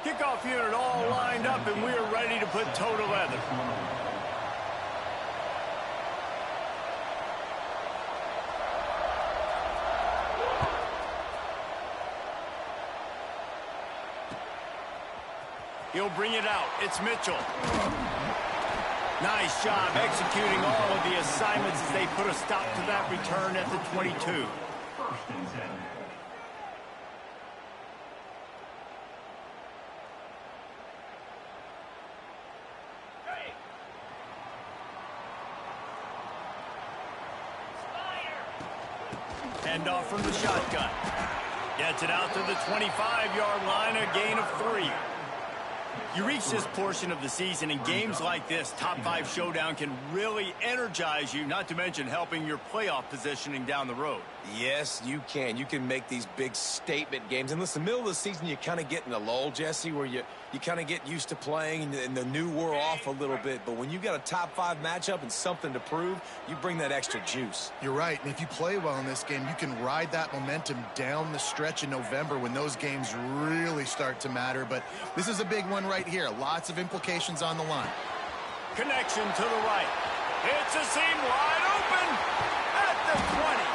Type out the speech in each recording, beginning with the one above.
Kickoff unit all lined up, and we're ready to put toe to leather. He'll bring it out. It's Mitchell. Nice job executing all of the assignments as they put a stop to that return at the 22. Handoff from the shotgun. Gets it out to the 25-yard line, a gain of 3. You reach this portion of the season, in games like this, top 5 showdown can really energize you, not to mention helping your playoff positioning down the road. Yes, you can. You can make these big statement games. And listen, middle of the season, you kind of get in a lull, Jesse, where you kind of get used to playing and the new wear off a little bit. But when you got a top 5 matchup and something to prove, you bring that extra juice. You're right. And if you play well in this game, you can ride that momentum down the stretch in November when those games really start to matter. But this is a big one right here. Lots of implications on the line. Connection to the right. It's a seam wide open at the 20.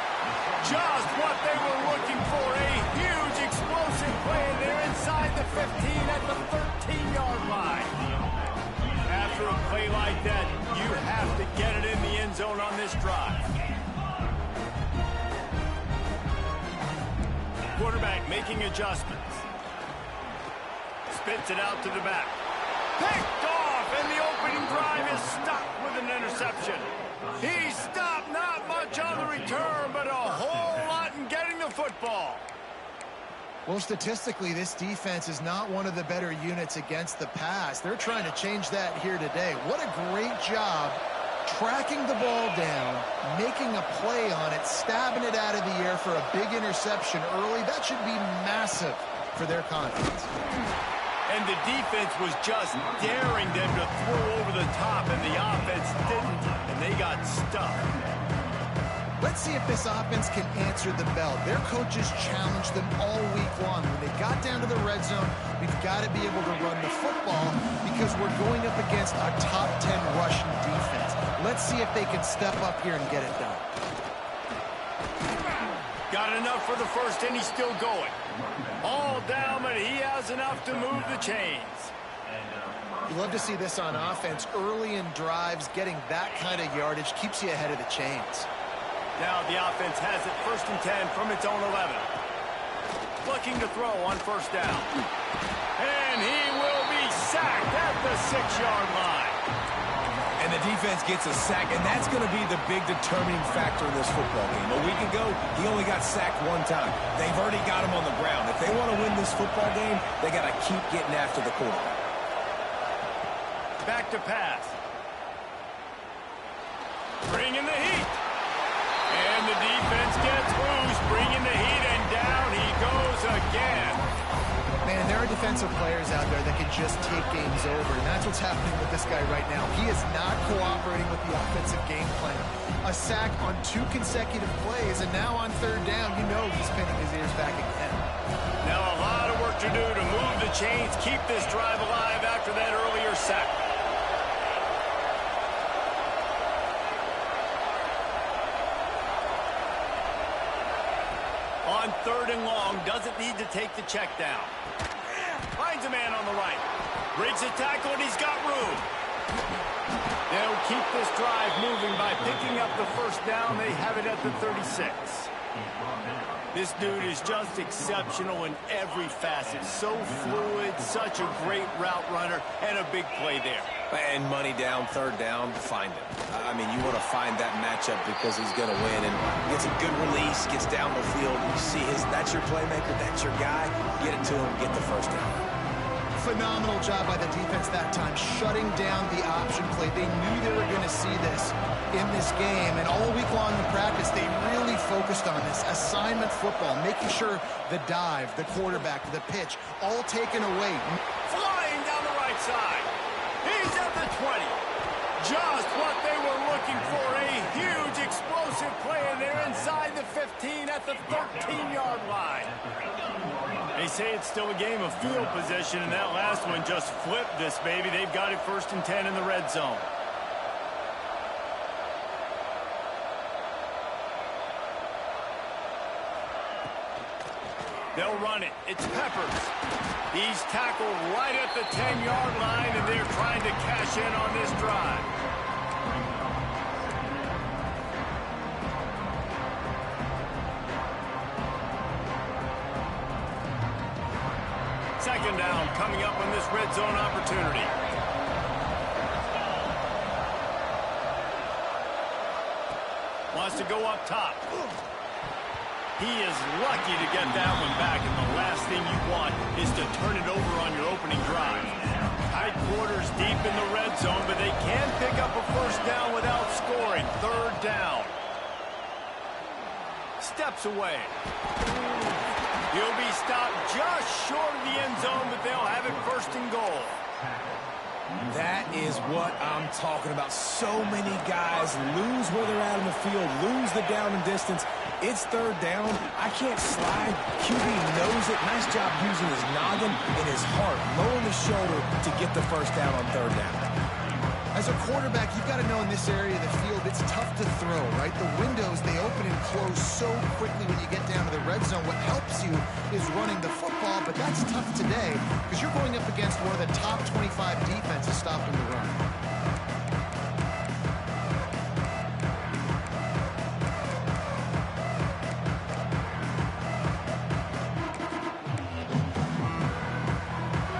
Just what they were looking for. A huge explosive play, and they're inside the 15 at the 13-yard line. After a play like that, you have to get it in the end zone on this drive. Quarterback making adjustments. Spits it out to the back. Picked off, and the opening drive is stopped with an interception. He stopped, not much on the return, but a whole lot in getting the football. Well, statistically, this defense is not one of the better units against the pass. They're trying to change that here today. What a great job tracking the ball down, making a play on it, stabbing it out of the air for a big interception early. That should be massive for their confidence. And the defense was just daring them to throw over the top, and the offense didn't, and they got stuck. Let's see if this offense can answer the bell. Their coaches challenged them all week long. When they got down to the red zone, we've got to be able to run the football because we're going up against a top 10 rushing defense. Let's see if they can step up here and get it done. Got enough for the first, and he's still going. All down, but he has enough to move the chains. You love to see this on offense. Early in drives, getting that kind of yardage keeps you ahead of the chains. Now the offense has it 1st and 10 from its own 11. Looking to throw on 1st down. And he will be sacked at the 6-yard line. And the defense gets a sack, and that's going to be the big determining factor in this football game. A week ago, he only got sacked 1 time. They've already got him on the ground. If they want to win this football game, they got to keep getting after the quarterback. Back to pass. Bringing the heat. And the defense gets loose, bringing the heat, and down he goes again. Man, there are defensive players out there that can just take games over, and that's what's happening with this guy right now. He is not cooperating with the offensive game plan. A sack on 2 consecutive plays, and now on 3rd down, you know he's pinning his ears back again. Now a lot of work to do to move the chains, keep this drive alive after that earlier sack. On 3rd and long, doesn't need to take the check down. Finds a man on the right. Breaks a tackle, and he's got room. They'll keep this drive moving by picking up the 1st down. They have it at the 36. This dude is just exceptional in every facet. So fluid, such a great route runner, and a big play there. And money down, 3rd down, find him. I mean, you want to find that matchup because he's going to win. And gets a good release, gets down the field. You see that's your playmaker, that's your guy. Get it to him, get the 1st down. Phenomenal job by the defense that time, shutting down the option play. They knew they were going to see this in this game, and all week long in practice, they really focused on this assignment football, making sure the dive, the quarterback, the pitch, all taken away. Flying down the right side. He's at the 20. Just what they were looking for, a huge explosive play, and they're inside the 15 at the 13-yard line. A They say it's still a game of field position, and that last one just flipped this baby. They've got it 1st and 10 in the red zone. They'll run it. It's Peppers. He's tackled right at the 10-yard line, and they're trying to cash in on this drive. Second down coming up on this red zone opportunity. Wants to go up top. He is lucky to get that one back, and the last thing you want is to turn it over on your opening drive. Tight quarters deep in the red zone, but they can pick up a 1st down without scoring. 3rd down. Steps away. He'll be stopped just short of the end zone, but they'll have it 1st and goal. That is what I'm talking about. So many guys lose where they're at in the field, lose the down and distance. It's 3rd down. I can't slide. QB knows it. Nice job using his noggin and his heart, lowering the shoulder to get the 1st down on 3rd down. As a quarterback, you've got to know in this area of the field, it's tough to throw, right? The windows, they open and close so quickly when you get down to the red zone. What helps you is running the football, but that's tough today because you're going up against one of the top 25 defenses stopping the run.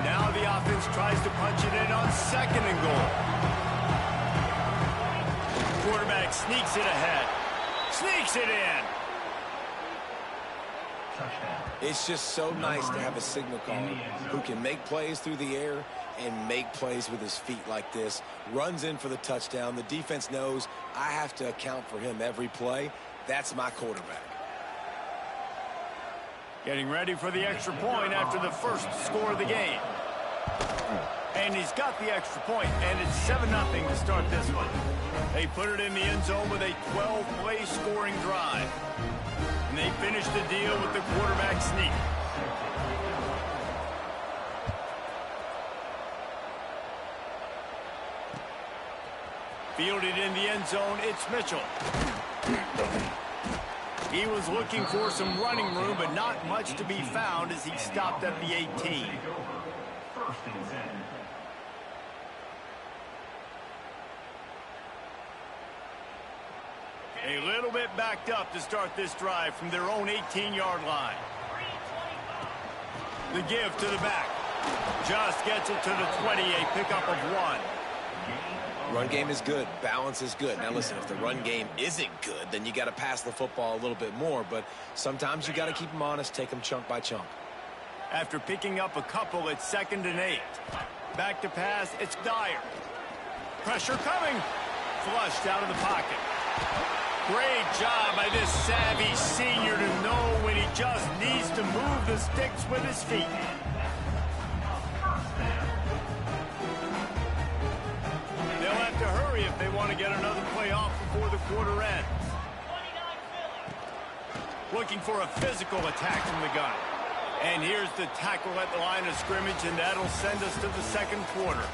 Now the offense tries to punch it in on 2nd and goal. Quarterback sneaks it ahead. Sneaks it in. It's just so nice to have a signal caller who can make plays through the air and make plays with his feet like this. Runs in for the touchdown. The defense knows I have to account for him every play. That's my quarterback. Getting ready for the extra point after the 1st score of the game. And he's got the extra point, and it's 7-0 to start this one. They put it in the end zone with a 12-play scoring drive. And they finish the deal with the quarterback sneak. Fielded in the end zone, it's Mitchell. He was looking for some running room, but not much to be found as he stopped at the 18. A little bit backed up to start this drive from their own 18-yard line. The give to the back. Just gets it to the 20, a pickup of 1. Run game is good. Balance is good. Now, listen, if the run game isn't good, then you got to pass the football a little bit more. But sometimes you got to keep them honest, take them chunk by chunk. After picking up a couple, it's 2nd and 8. Back to pass, it's Dyer. Pressure coming. Flushed out of the pocket. Great job by this savvy senior to know when he just needs to move the sticks with his feet. They'll have to hurry if they want to get another play off before the quarter ends. Looking for a physical attack from the gun. And here's the tackle at the line of scrimmage, and that'll send us to the 2nd quarter.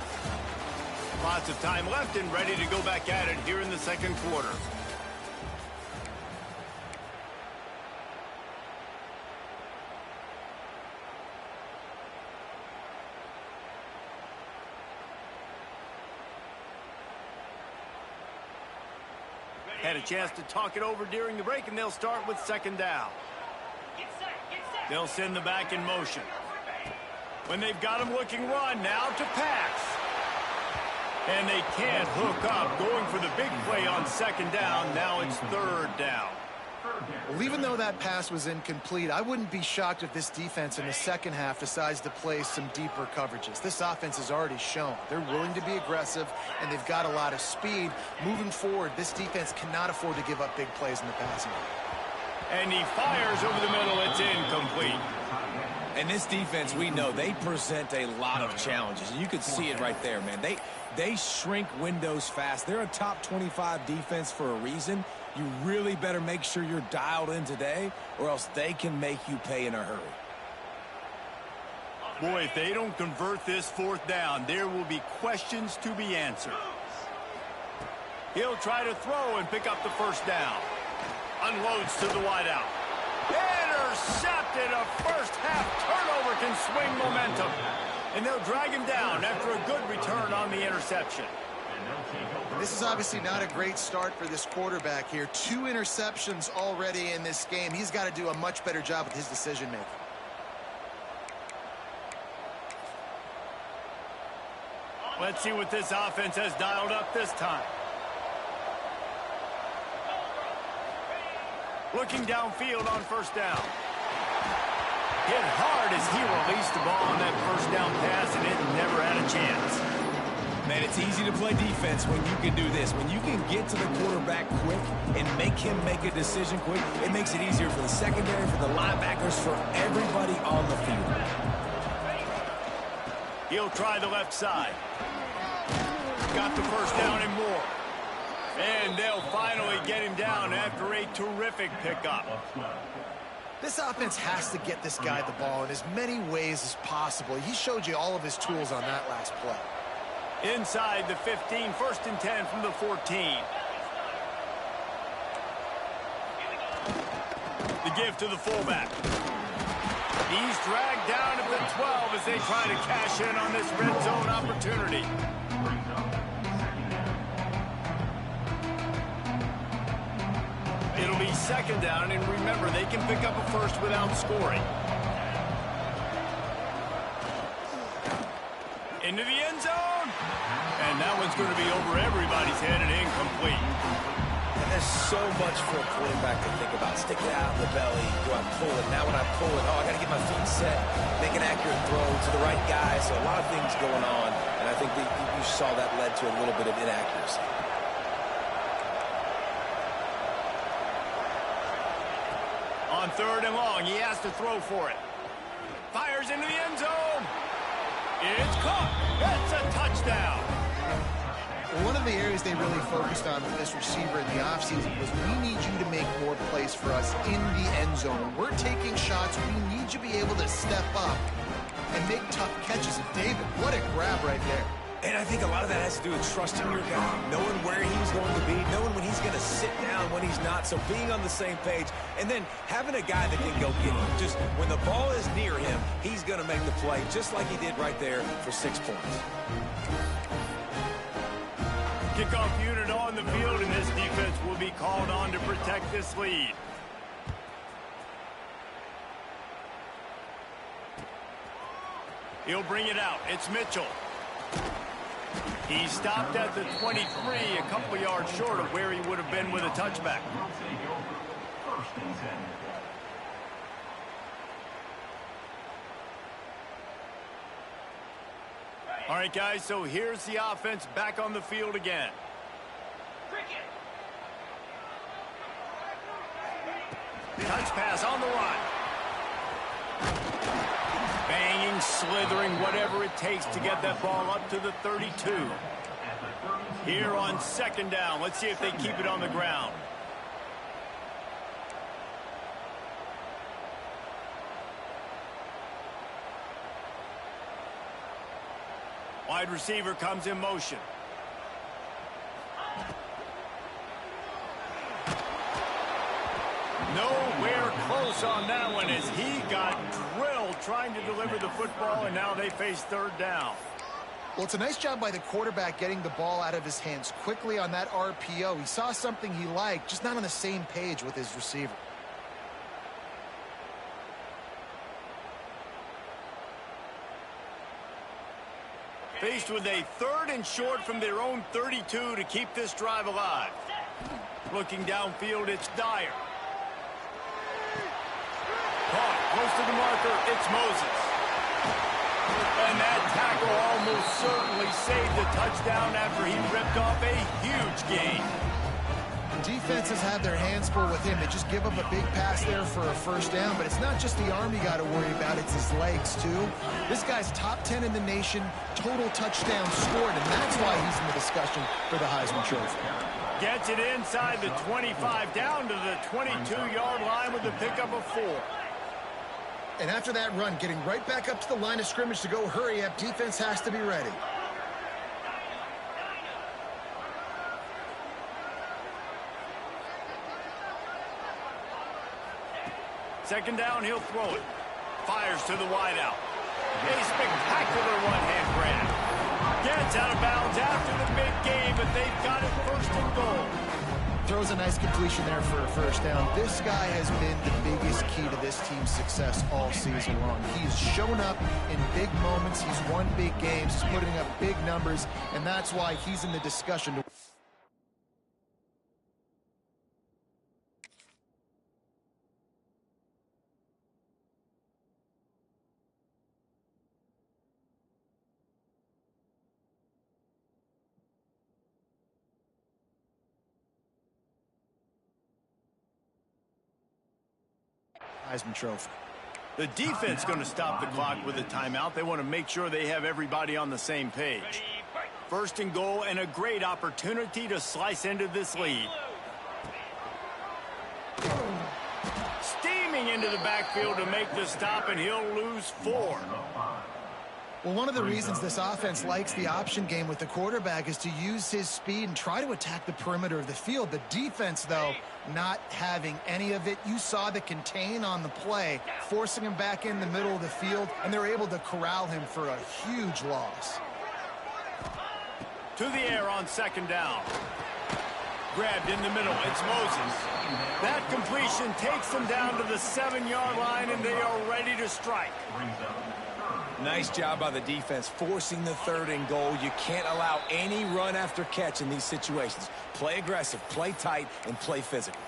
Lots of time left and ready to go back at it here in the 2nd quarter. Had a chance to talk it over during the break, and they'll start with 2nd down. They'll send the back in motion. When they've got him looking run, now to pass. And they can't hook up. Going for the big play on 2nd down. Now it's 3rd down. Well, even though that pass was incomplete, I wouldn't be shocked if this defense in the 2nd half decides to play some deeper coverages. This offense has already shown they're willing to be aggressive, and they've got a lot of speed. Moving forward, this defense cannot afford to give up big plays in the passing game. And he fires over the middle. It's incomplete. And this defense, we know, they present a lot of challenges. You could see it right there, man. They shrink windows fast. They're a top 25 defense for a reason. You really better make sure you're dialed in today, or else they can make you pay in a hurry. Boy, if they don't convert this fourth down, there will be questions to be answered. He'll try to throw and pick up the first down. Unloads to the wideout. Intercepted. A first-half turnover can swing momentum. And they'll drag him down after a good return on the interception. This is obviously not a great start for this quarterback here. 2 interceptions already in this game. He's got to do a much better job with his decision-making. Let's see what this offense has dialed up this time. Looking downfield on first down. Hit hard as he released the ball on that first down pass, and it never had a chance. Man, it's easy to play defense when you can do this. When you can get to the quarterback quick and make him make a decision quick, it makes it easier for the secondary, for the linebackers, for everybody on the field. He'll try the left side. Got the first down and more. And they'll finally get him down after a terrific pickup. This offense has to get this guy the ball in as many ways as possible. He showed you all of his tools on that last play. Inside the 15, 1st and 10 from the 14. The give to the fullback. He's dragged down at the 12 as they try to cash in on this red zone opportunity. It'll be 2nd down, and remember, they can pick up a first without scoring. Into the end zone. And that one's going to be over everybody's head and incomplete. And there's so much for a quarterback to think about. Stick it out in the belly. Do I pull it? Now when I pull it, I got to get my feet set. Make an accurate throw to the right guy. So a lot of things going on. And I think that you saw that led to a little bit of inaccuracy. On 3rd and long, he has to throw for it. Fires into the end zone. It's caught. That's a touchdown. One of the areas they really focused on with this receiver in the offseason was, we need you to make more plays for us in the end zone. We're taking shots. We need you to be able to step up and make tough catches. And David, what a grab right there. And I think a lot of that has to do with trusting your guy, knowing where he's going to be, knowing when he's going to sit down, when he's not. So being on the same page, and then having a guy that can go get him. Just when the ball is near him, he's going to make the play, just like he did right there for 6 points. Kickoff unit on the field, and this defense will be called on to protect this lead. He'll bring it out. It's Mitchell. He stopped at the 23, a couple yards short of where he would have been with a touchback. All right, guys, so here's the offense back on the field again. Touch pass on the run. Banging, slithering, whatever it takes to get that ball up to the 32. Here on 2nd down, let's see if they keep it on the ground. Wide receiver comes in motion. Nowhere close on that one as he got drilled trying to deliver the football, and now they face 3rd down. Well, it's a nice job by the quarterback getting the ball out of his hands quickly on that RPO. He saw something he liked, just not on the same page with his receiver. Faced with a 3rd and short from their own 32 to keep this drive alive. Looking downfield, it's Dyer. Caught close to the marker, it's Moses. And that tackle almost certainly saved the touchdown after he ripped off a huge gain. Defenses have their hands full with him. They just give up a big pass there for a 1st down, but it's not just the arm you got to worry about, it's his legs too. This guy's top 10 in the nation, total touchdowns scored, and that's why he's in the discussion for the Heisman Trophy. Gets it inside the 25, down to the 22-yard line with the pickup of 4. And after that run, getting right back up to the line of scrimmage to go hurry up, defense has to be ready. Second down, he'll throw it. Fires to the wideout. A spectacular one-hand grab. Gets out of bounds after the big game, but they've got it first and goal. Throws a nice completion there for a first down. This guy has been the biggest key to this team's success all season long. He's shown up in big moments. He's won big games. He's putting up big numbers, and that's why he's in the discussion. Heisman Trophy. The defense going to stop the clock with a timeout. They want to make sure they have everybody on the same page. First and goal, and a great opportunity to slice into this lead. Steaming into the backfield to make the stop, and he'll lose 4. Well, one of the reasons this offense likes the option game with the quarterback is to use his speed and try to attack the perimeter of the field. The defense, though, not having any of it. You saw the contain on the play, forcing him back in the middle of the field, and they're able to corral him for a huge loss. To the air on second down. Grabbed in the middle. It's Moses. That completion takes them down to the 7-yard line, and they are ready to strike. Nice job by the defense forcing the third and goal. You can't allow any run after catch in these situations. Play aggressive, play tight, and play physical.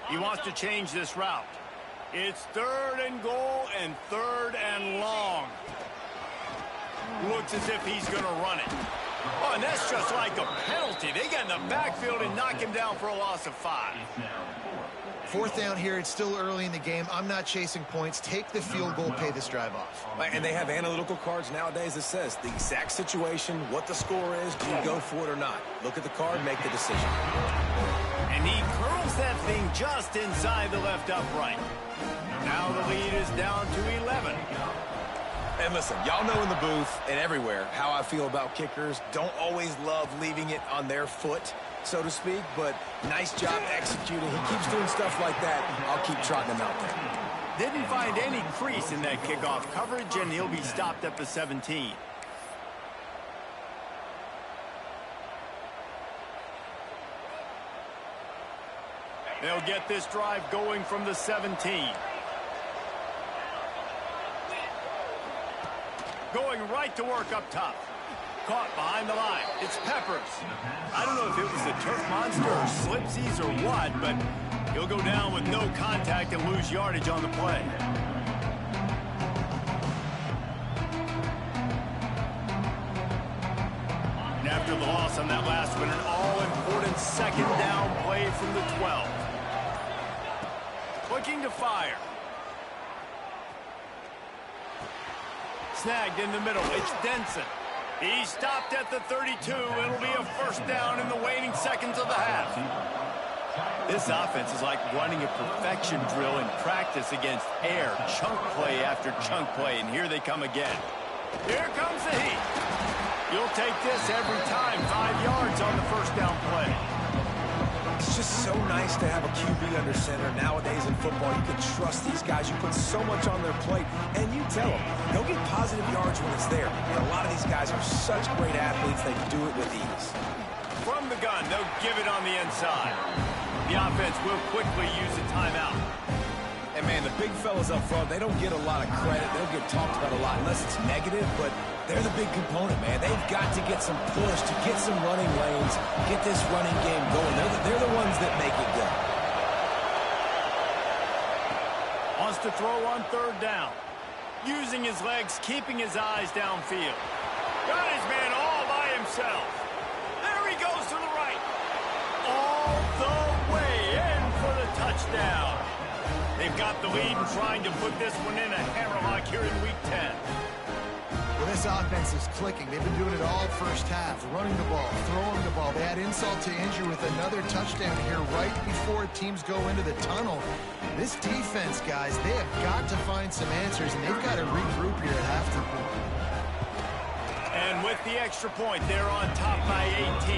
He wants to change this route. It's third and goal and third and long. Looks as if he's going to run it. Oh, and that's just like a penalty. They get in the backfield and knock him down for a loss of 5. Fourth down here. It's still early in the game. I'm not chasing points. Take the field goal, pay this drive off. And they have analytical cards nowadays that says the exact situation, what the score is, do you go for it or not? Look at the card, make the decision. And he curls that thing just inside the left upright. Now the lead is down to 11. And listen, y'all know in the booth and everywhere how I feel about kickers. Don't always love leaving it on their foot, so to speak, but nice job executing. He keeps doing stuff like that. I'll keep trotting him out there. Didn't find any crease in that kickoff coverage, and he'll be stopped at the 17. They'll get this drive going from the 17. Going right to work up top. Caught behind the line. It's Peppers. I don't know if it was the turf monster or slipsies or what, but he'll go down with no contact and lose yardage on the play. And after the loss on that last one, an all-important second down play from the 12. Looking to fire. Snagged in the middle. It's Denson. He's stopped at the 32. It'll be a first down in the waning seconds of the half. This offense is like running a perfection drill in practice against air. Chunk play after chunk play, and here they come again. Here comes the heat. You'll take this every time. 5 yards on the first down play. It's just so nice to have a QB under center. Nowadays in football, you can trust these guys. You put so much on their plate, and you tell them, they'll get positive yards when it's there. And a lot of these guys are such great athletes, they do it with ease. From the gun, they'll give it on the inside. The offense will quickly use a timeout. And, man, the big fellas up front, they don't get a lot of credit. They don't get talked about a lot unless it's negative, but they're the big component, man. They've got to get some push, to get some running lanes, get this running game going. They're the ones that make it go. Wants to throw on third down. Using his legs, keeping his eyes downfield. Got his man all by himself. There he goes to the right. All the way in for the touchdown. They've got the lead and trying to put this one in a hammerlock here in Week 10. Well, this offense is clicking. They've been doing it all first half, running the ball, throwing the ball. They had insult to injury with another touchdown here right before teams go into the tunnel. This defense, guys, they have got to find some answers, and they've got to regroup here at halftime. And with the extra point, they're on top by 18.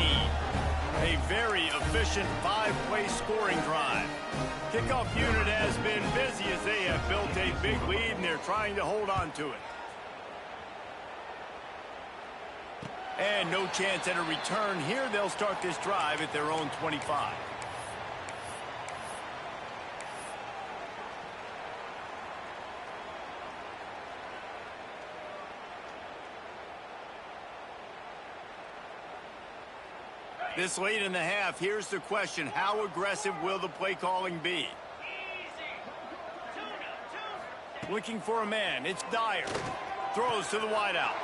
A very efficient 5-play scoring drive. Kickoff unit has been busy as they have built a big lead, and they're trying to hold on to it. And no chance at a return here. They'll start this drive at their own 25. This late in the half, here's the question. How aggressive will the play calling be? Looking for a man. It's Dyer. Throws to the wideout.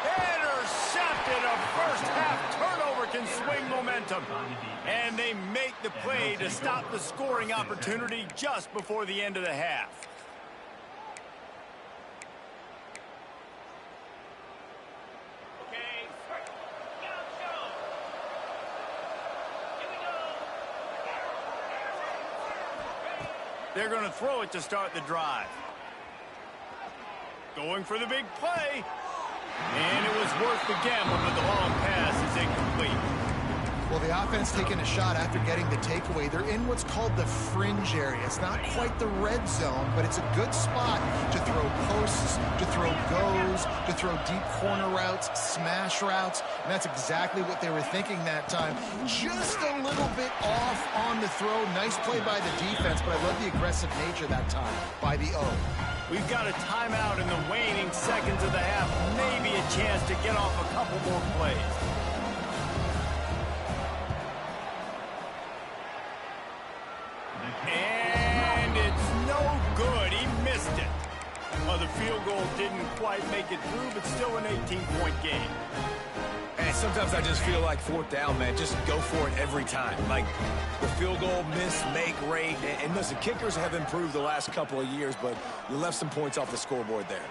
Intercepted. A first half turnover can swing momentum. And they make the play to stop the scoring opportunity just before the end of the half. They're going to throw it to start the drive. Going for the big play. And it was worth the gamble, but the long pass is incomplete. Well, the offense taking a shot after getting the takeaway. They're in what's called the fringe area. It's not quite the red zone, but it's a good spot to throw posts, to throw goes, to throw deep corner routes, smash routes. And that's exactly what they were thinking that time. Just a little bit off on the throw. Nice play by the defense, but I love the aggressive nature that time by the O. We've got a timeout in the waning seconds of the half. Maybe a chance to get off a couple more plays. And it's no good. He missed it. Well, the field goal didn't quite make it through, but still an 18-point game. And sometimes I just feel like fourth down, man, just go for it every time. Like the field goal miss, make rate. And listen, kickers have improved the last couple of years, but you left some points off the scoreboard there.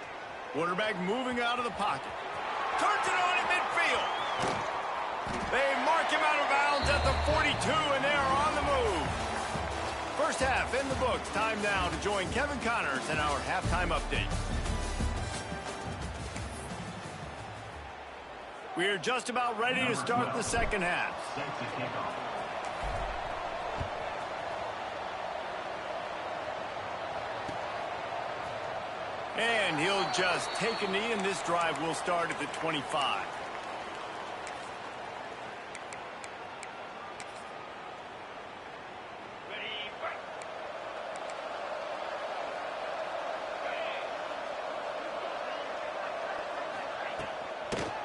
Quarterback moving out of the pocket. Turns it on at midfield. They mark him out of bounds at the 42, and they are on the move. First half in the books. Time now to join Kevin Connors in our halftime update. We're just about ready to start the second half. And he'll just take a knee, and this drive will start at the 25.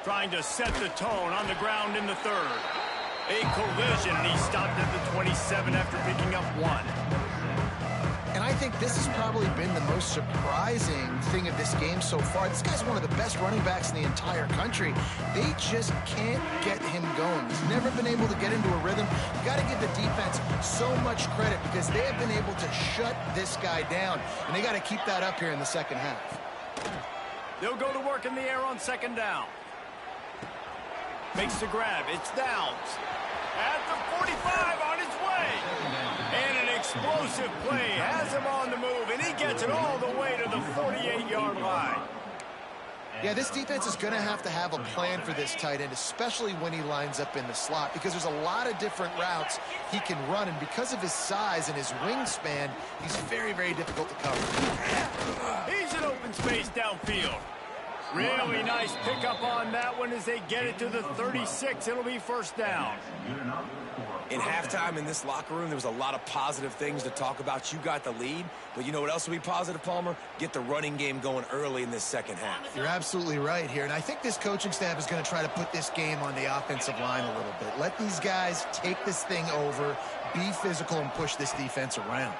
Trying to set the tone on the ground in the third. A collision, and he stopped at the 27 after picking up one. And I think this has probably been the most surprising thing of this game so far. This guy's one of the best running backs in the entire country. They just can't get him going. He's never been able to get into a rhythm. You got to give the defense so much credit because they have been able to shut this guy down. And they got to keep that up here in the second half. They'll go to work in the air on second down. Makes the grab. It's Downs. At the 45 on his way. And an explosive play has him on the move, and he gets it all the way to the 48-yard line. Yeah, this defense is going to have a plan for this tight end, especially when he lines up in the slot, because there's a lot of different routes he can run, and because of his size and his wingspan, he's very, very difficult to cover. He's in open space downfield. Really nice pickup on that one as they get it to the 36. It'll be first down. In halftime in this locker room, there was a lot of positive things to talk about. You got the lead, but you know what else will be positive, Palmer? Get the running game going early in this second half. You're absolutely right here, and I think this coaching staff is going to try to put this game on the offensive line a little bit. Let these guys take this thing over, be physical, and push this defense around.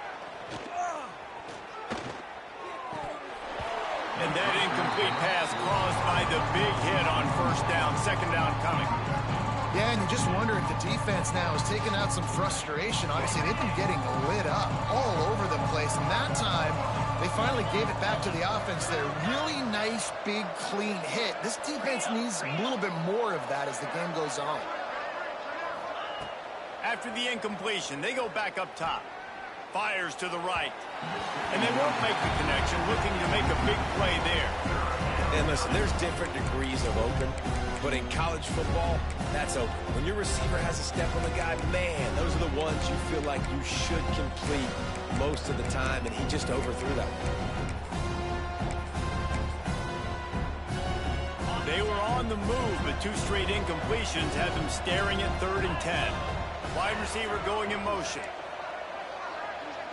And that incomplete pass caused by the big hit on first down, second down coming. Yeah, and you just wonder if the defense now is taking out some frustration. Obviously, they've been getting lit up all over the place, and that time they finally gave it back to the offense there. Really nice, big, clean hit. This defense needs a little bit more of that as the game goes on. After the incompletion, they go back up top. Fires to the right. And they won't make the connection, looking to make a big play there. And listen, there's different degrees of open, but in college football, that's open. When your receiver has a step on the guy, man, those are the ones you feel like you should complete most of the time, and he just overthrew that one. They were on the move, but 2 straight incompletions have them staring at 3rd and 10. Wide receiver going in motion.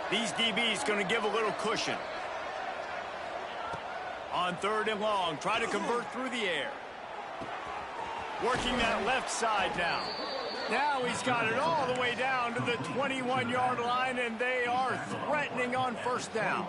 These DBs going to give a little cushion. On 3rd and long, try to convert through the air. Working that left side now. Now he's got it all the way down to the 21-yard line, and they are threatening on 1st down.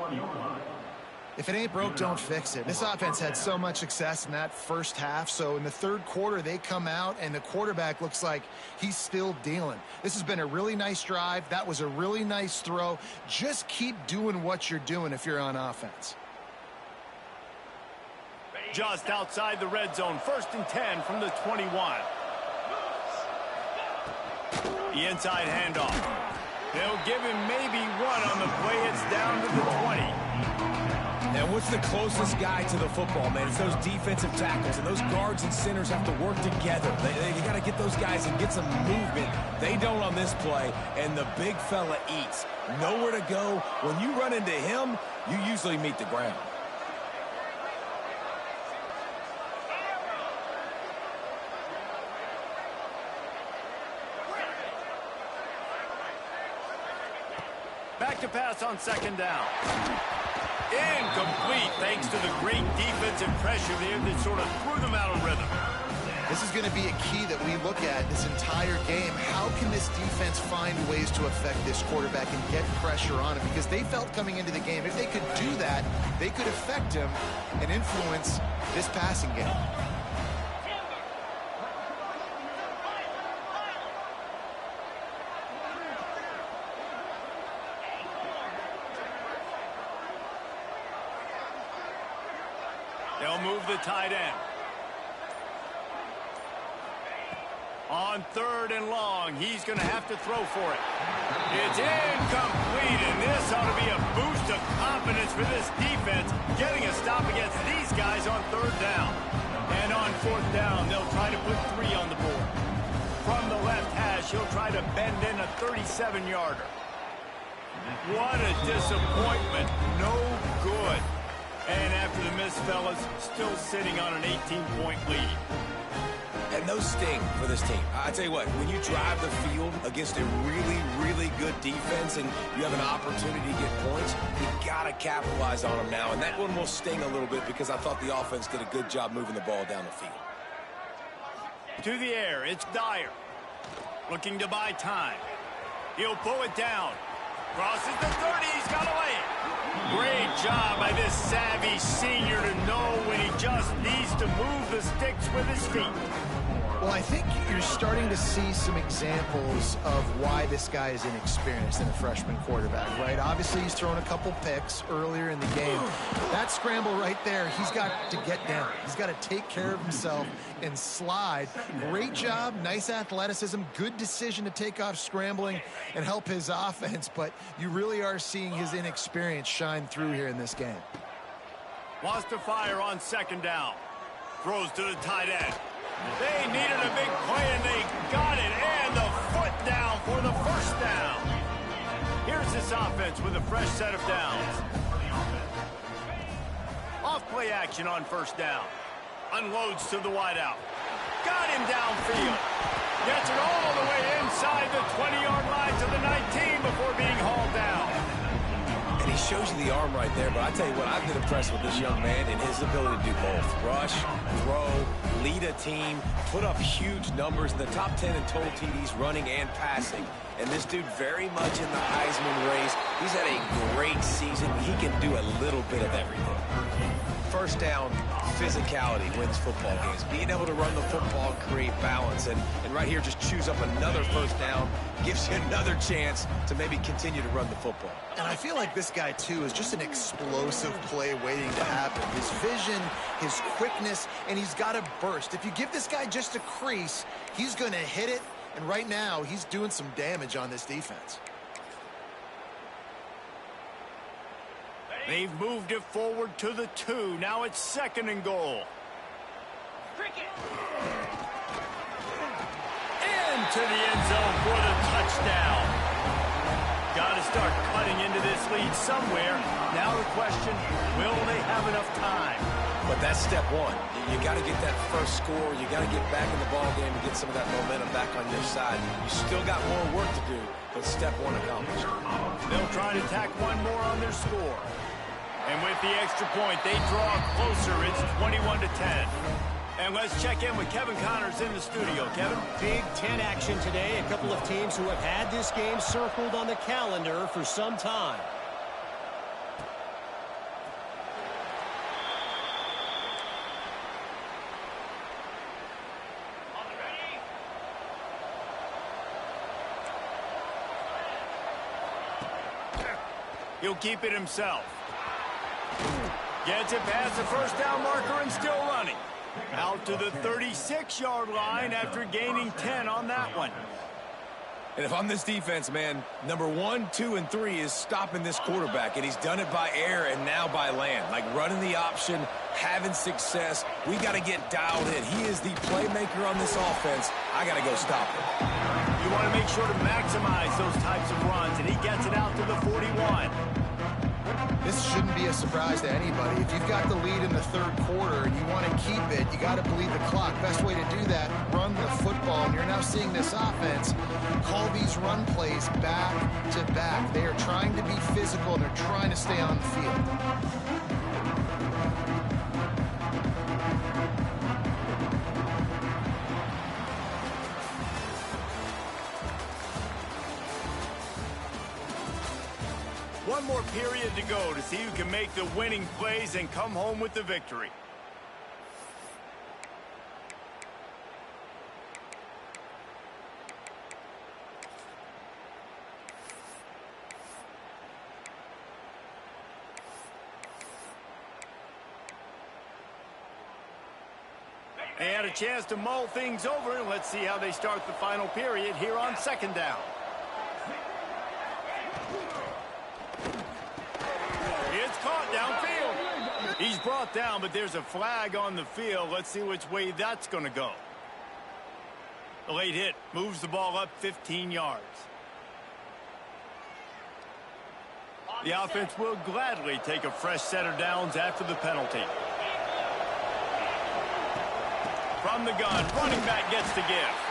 If it ain't broke, don't fix it. This offense had so much success in that first half, so in the 3rd quarter, they come out, and the quarterback looks like he's still dealing. This has been a really nice drive. That was a really nice throw. Just keep doing what you're doing if you're on offense. Just outside the red zone, 1st and 10 from the 21. The inside handoff. They'll give him maybe 1 on the play. It's down to the 20. And what's the closest guy to the football, man? It's those defensive tackles, and those guards and centers have to work together. You got to get those guys and get some movement. They don't on this play, and the big fella eats. Nowhere to go. When you run into him, you usually meet the ground. Back to pass on 2nd down. Incomplete, thanks to the great defensive pressure there that sort of threw them out of rhythm. This is going to be a key that we look at this entire game. How can this defense find ways to affect this quarterback and get pressure on him? Because they felt coming into the game, if they could do that, they could affect him and influence this passing game. They'll move the tight end. On 3rd and long, he's going to have to throw for it. It's incomplete, and this ought to be a boost of confidence for this defense, getting a stop against these guys on 3rd down. And on 4th down, they'll try to put 3 on the board. From the left hash, he'll try to bend in a 37-yarder. What a disappointment. No good. And after the miss, fellas, still sitting on an 18-point lead. And those sting for this team. I tell you what, when you drive the field against a really, really good defense and you have an opportunity to get points, you got to capitalize on them now. And that one will sting a little bit because I thought the offense did a good job moving the ball down the field. To the air, it's Dyer. Looking to buy time. He'll pull it down. Crosses the 30, he's got to lay it. Great job by this savvy senior to know when he just needs to move the sticks with his feet. Well, I think you're starting to see some examples of why this guy is inexperienced in a freshman quarterback, right? Obviously, he's thrown a couple picks earlier in the game. That scramble right there, he's got to get down. He's got to take care of himself and slide. Great job, nice athleticism, good decision to take off scrambling and help his offense, but you really are seeing his inexperience shine through here in this game. Wants to fire on 2nd down. Throws to the tight end. They needed a big play, and they got it. And the foot down for the 1st down. Here's this offense with a fresh set of downs. Off-play action on 1st down. Unloads to the wideout. Got him downfield. Gets it all the way inside the 20-yard line to the 19 before being hauled down. And he shows you the arm right there, but I tell you what, I've been impressed with this young man and his ability to do both. Rush, throw, lead a team, put up huge numbers in the top 10 in total TDs running and passing. And this dude very much in the Heisman race. He's had a great great season, he can do a little bit of everything. First down, physicality wins football games. Being able to run the football and create balance. And right here, just choose up another first down, gives you another chance to maybe continue to run the football. And I feel like this guy, too, is just an explosive play waiting to happen. His vision, his quickness, and he's got a burst. If you give this guy just a crease, he's going to hit it. And right now, he's doing some damage on this defense. They've moved it forward to the 2. Now it's 2nd and goal. Into the end zone for the touchdown. Got to start cutting into this lead somewhere. Now the question, will they have enough time? But that's step one. You got to get that first score. You got to get back in the ball game and get some of that momentum back on your side. You still got more work to do, but step one accomplished. They'll try to tack one more on their score. And with the extra point, they draw closer. It's 21-10. And let's check in with Kevin Connors in the studio. Kevin? Big Ten action today. A couple of teams who have had this game circled on the calendar for some time. He'll keep it himself. Gets it past the first down marker and still running. Out to the 36-yard line after gaining 10 on that one. And if I'm this defense, man, number 1, 2, and 3 is stopping this quarterback, and he's done it by air and now by land. Like running the option, having success. We got to get dialed in. He is the playmaker on this offense. I got to go stop him. You want to make sure to maximize those types of runs, and he gets it out to the 41. This shouldn't be a surprise to anybody. If you've got the lead in the third quarter and you want to keep it, you got to bleed the clock. Best way to do that, run the football. And you're now seeing this offense call these run plays back to back. They are trying to be physical, and they're trying to stay on the field. One more period to go to see who can make the winning plays and come home with the victory. They had a chance to mull things over, and let's see how they start the final period here on 2nd down. Caught downfield. He's brought down, but there's a flag on the field. Let's see which way that's going to go. The late hit moves the ball up 15 yards. The offense will gladly take a fresh set of downs after the penalty. From the gun, running back gets the gift.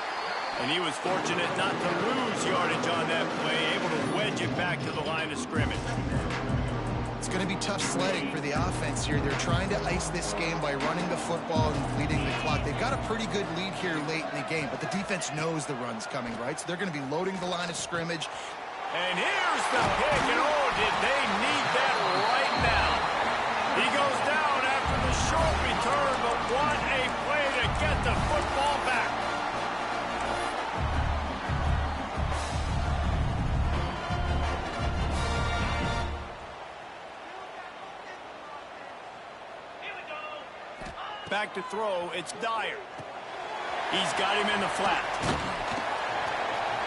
And he was fortunate not to lose yardage on that play, able to wedge it back to the line of scrimmage. It's going to be tough sledding for the offense here. They're trying to ice this game by running the football and bleeding the clock. They've got a pretty good lead here late in the game, but the defense knows the run's coming, right? So they're going to be loading the line of scrimmage. And here's the pick, and oh, did they need that right now. He goes down after the short return, but what a play to get the football back. Back to throw, it's Dyer. He's got him in the flat.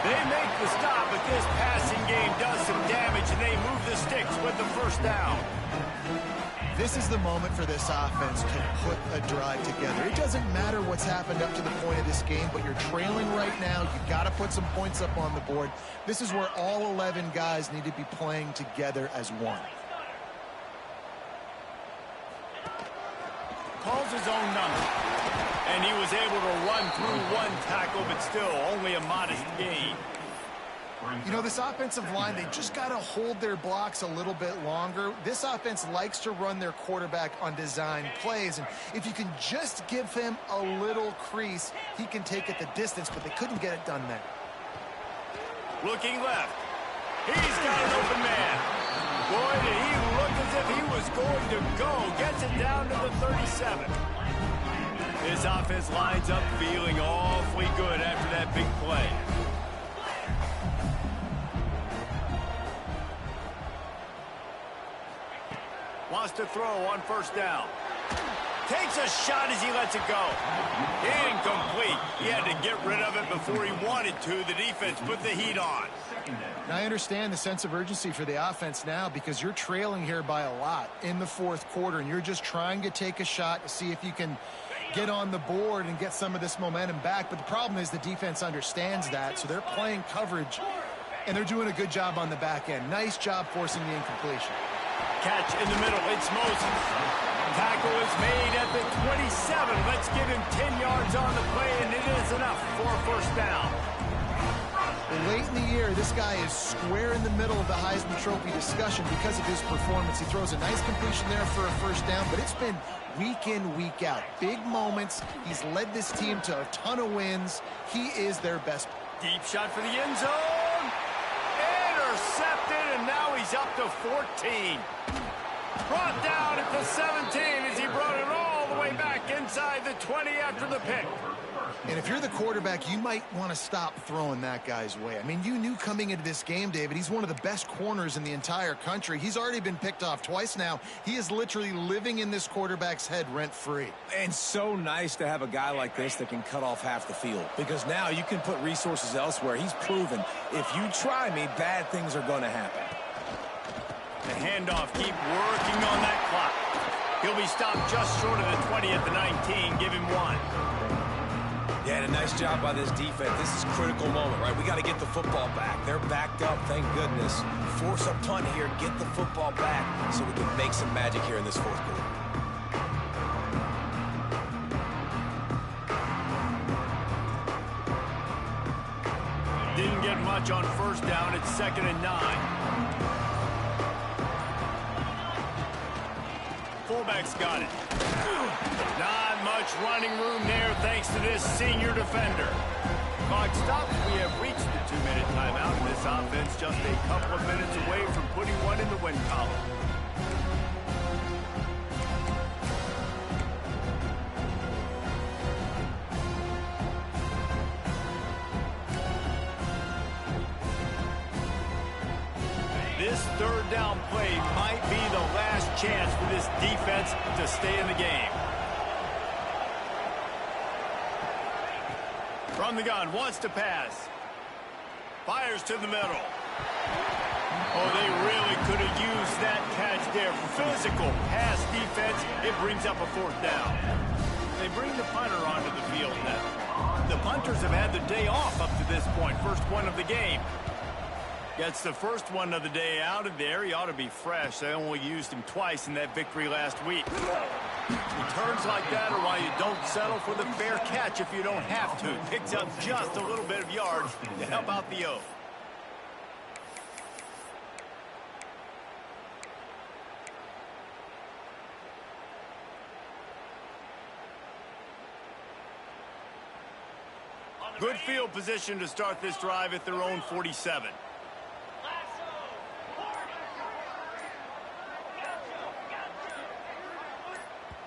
They make the stop, but this passing game does some damage, and they move the sticks with the first down. This is the moment for this offense to put a drive together. It doesn't matter what's happened up to the point of this game, but you're trailing right now. You've got to put some points up on the board. This is where all 11 guys need to be playing together as one. Calls his own number. And he was able to run through one tackle, but still only a modest gain. You know, this offensive line, they just got to hold their blocks a little bit longer. This offense likes to run their quarterback on design plays, and if you can just give him a little crease, he can take it the distance, but they couldn't get it done there. Looking left. He's got an open man. Boy, as if he was going to go. Gets it down to the 37. His offense lines up feeling awfully good after that big play. Wants to throw on first down. Takes a shot as he lets it go. Incomplete. He had to get rid of it before he wanted to. The defense put the heat on. And I understand the sense of urgency for the offense now because you're trailing here by a lot in the fourth quarter, and you're just trying to take a shot to see if you can get on the board and get some of this momentum back. But the problem is the defense understands that, so they're playing coverage, and they're doing a good job on the back end. Nice job forcing the incompletion. Catch in the middle. It's Moses. Tackle is made at the 27. Let's give him 10 yards on the play, and it is enough for a first down. Late in the year, this guy is square in the middle of the Heisman Trophy discussion because of his performance. He throws a nice completion there for a first down, but it's been week in, week out. Big moments. He's led this team to a ton of wins. He is their best. Deep shot for the end zone. Intercepted, and now he's up to 14. Brought down at the 17 as he brought it all the way back inside the 20 after the pick. And if you're the quarterback, you might want to stop throwing that guy's way. I mean, you knew coming into this game, David, he's one of the best corners in the entire country. He's already been picked off twice now. He is literally living in this quarterback's head rent-free. And so nice to have a guy like this that can cut off half the field, because now you can put resources elsewhere. He's proven if you try me, bad things are going to happen. The handoff, keep working on that clock. He'll be stopped just short of the 20 at the 19. Give him one. Yeah, and a nice job by this defense. This is a critical moment, right? We got to get the football back. They're backed up, thank goodness. Force a punt here, get the football back so we can make some magic here in this fourth quarter. Didn't get much on first down. It's 2nd and 9. Fullback's got it. Not much running room there thanks to this senior defender. Clock stops. We have reached the 2-minute timeout, and this offense just a couple of minutes away from putting one in the win column. This third down play might be the last chance for this defense to stay in the game. From the gun, wants to pass. Fires to the middle. Oh, they really could have used that catch there. Physical pass defense. It brings up a fourth down. They bring the punter onto the field now. The punters have had the day off up to this point. First one of the game. Gets the first one of the day out of there. He ought to be fresh. They only used him twice in that victory last week. Returns like that are why you don't settle for the fair catch if you don't have to. Picks up just a little bit of yards to help out the O. Good field position to start this drive at their own 47.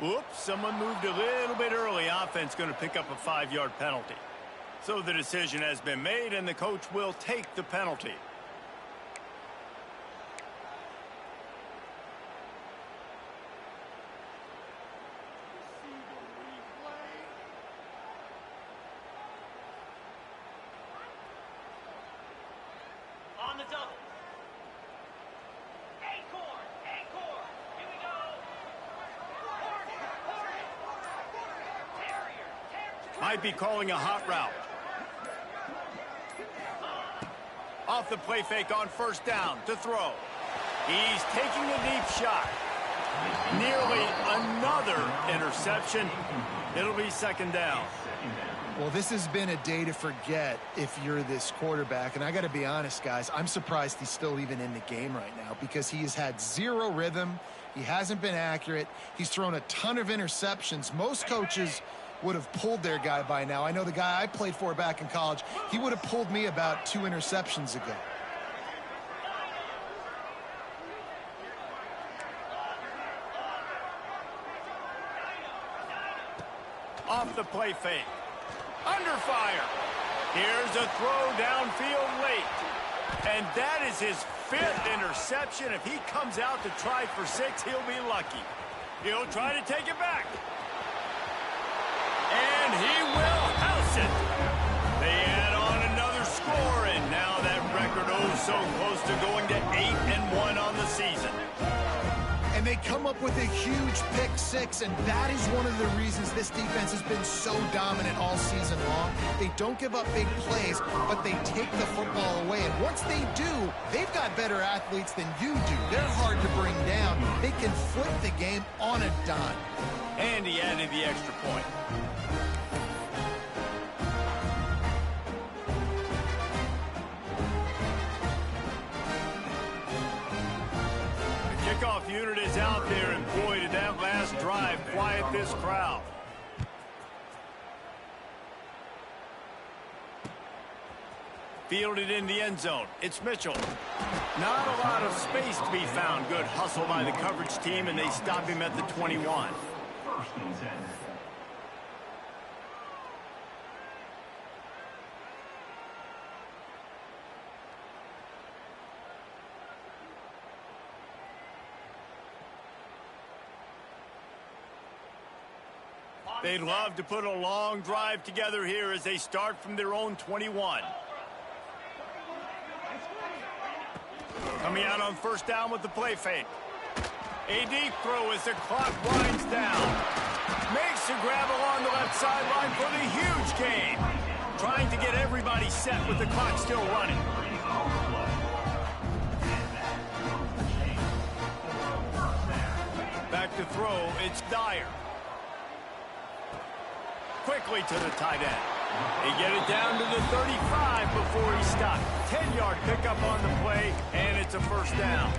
Oops, someone moved a little bit early. Offense going to pick up a 5-yard penalty. So the decision has been made, and the coach will take the penalty. On the double. Might be calling a hot route. Off the play fake on first down to throw. He's taking a deep shot. Nearly another interception. It'll be 2nd down. Well, this has been a day to forget if you're this quarterback. And I got to be honest, guys, I'm surprised he's still even in the game right now because he has had zero rhythm. He hasn't been accurate. He's thrown a ton of interceptions. Most coaches would have pulled their guy by now. I know the guy I played for back in college, he would have pulled me about 2 interceptions ago. Off the play fake. Under fire. Here's a throw downfield late. And that is his 5th interception. If he comes out to try for 6, he'll be lucky. He'll try to take it back. And he will house it. They add on another score, and now that record so close to going to 8-1 on the season. And they come up with a huge pick 6, and that is one of the reasons this defense has been so dominant all season long. They don't give up big plays, but they take the football away. And once they do, they've got better athletes than you do. They're hard to bring down. They can flip the game on a dime. And he added the extra point. Kickoff unit is out there, and boy, did that last drive quiet this crowd. Fielded in the end zone. It's Mitchell. Not a lot of space to be found. Good hustle by the coverage team, and they stop him at the 21. They'd love to put a long drive together here as they start from their own 21. Coming out on first down with the play fake. A deep throw as the clock winds down. Makes a grab along the left sideline for the huge gain. Trying to get everybody set with the clock still running. Back to throw, it's Dyer. Quickly to the tight end. They get it down to the 35 before he stopped. 10-yard pickup on the play, and it's a first down.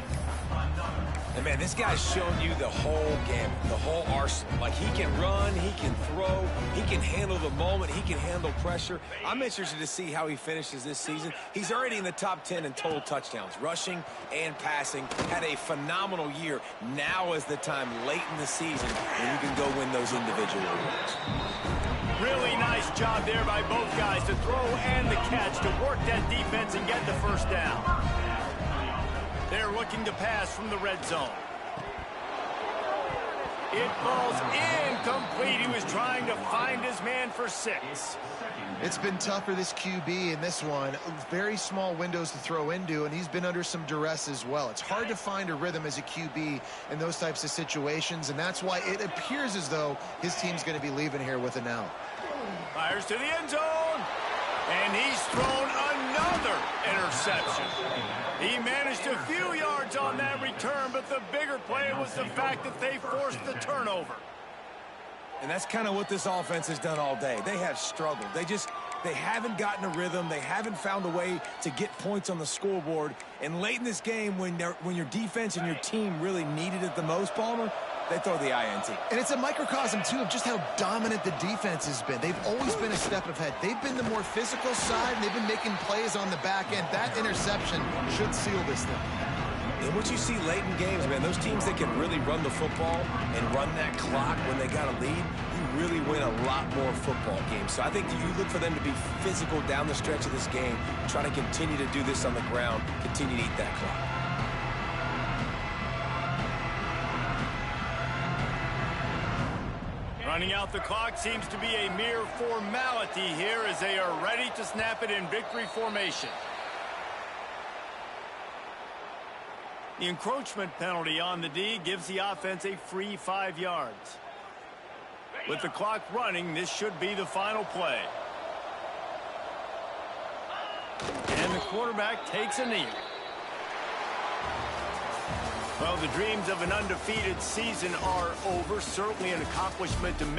And, man, this guy's shown you the whole gamut, the whole arsenal. Like, he can run, he can throw, he can handle the moment, he can handle pressure. I'm interested to see how he finishes this season. He's already in the top 10 in total touchdowns, rushing and passing. Had a phenomenal year. Now is the time late in the season when you can go win those individual awards. Really nice job there by both guys to throw and the catch to work that defense and get the first down. They're looking to pass from the red zone. It falls incomplete. He was trying to find his man for 6. It's been tough for this QB in this one. Very small windows to throw into, and he's been under some duress as well. It's hard to find a rhythm as a QB in those types of situations, and that's why it appears as though his team's going to be leaving here with an L. Fires to the end zone, and he's thrown another interception. He managed a few yards on that return, but the bigger play was the fact that they forced the turnover. And that's kind of what this offense has done all day. They have struggled. They haven't gotten a rhythm. They haven't found a way to get points on the scoreboard. And late in this game, when your defense and your team really needed it the most, Palmer, they throw the INT. And it's a microcosm, too, of just how dominant the defense has been. They've always been a step ahead. They've been the more physical side, and they've been making plays on the back end. That interception should seal this thing. And what you see late in games, man, those teams that can really run the football and run that clock when they got a lead, you really win a lot more football games. So I think you look for them to be physical down the stretch of this game, try to continue to do this on the ground, continue to eat that clock. Running out the clock seems to be a mere formality here as they are ready to snap it in victory formation. The encroachment penalty on the D gives the offense a free 5 yards. With the clock running, this should be the final play. And the quarterback takes a knee. Well, the dreams of an undefeated season are over. Certainly an accomplishment to make.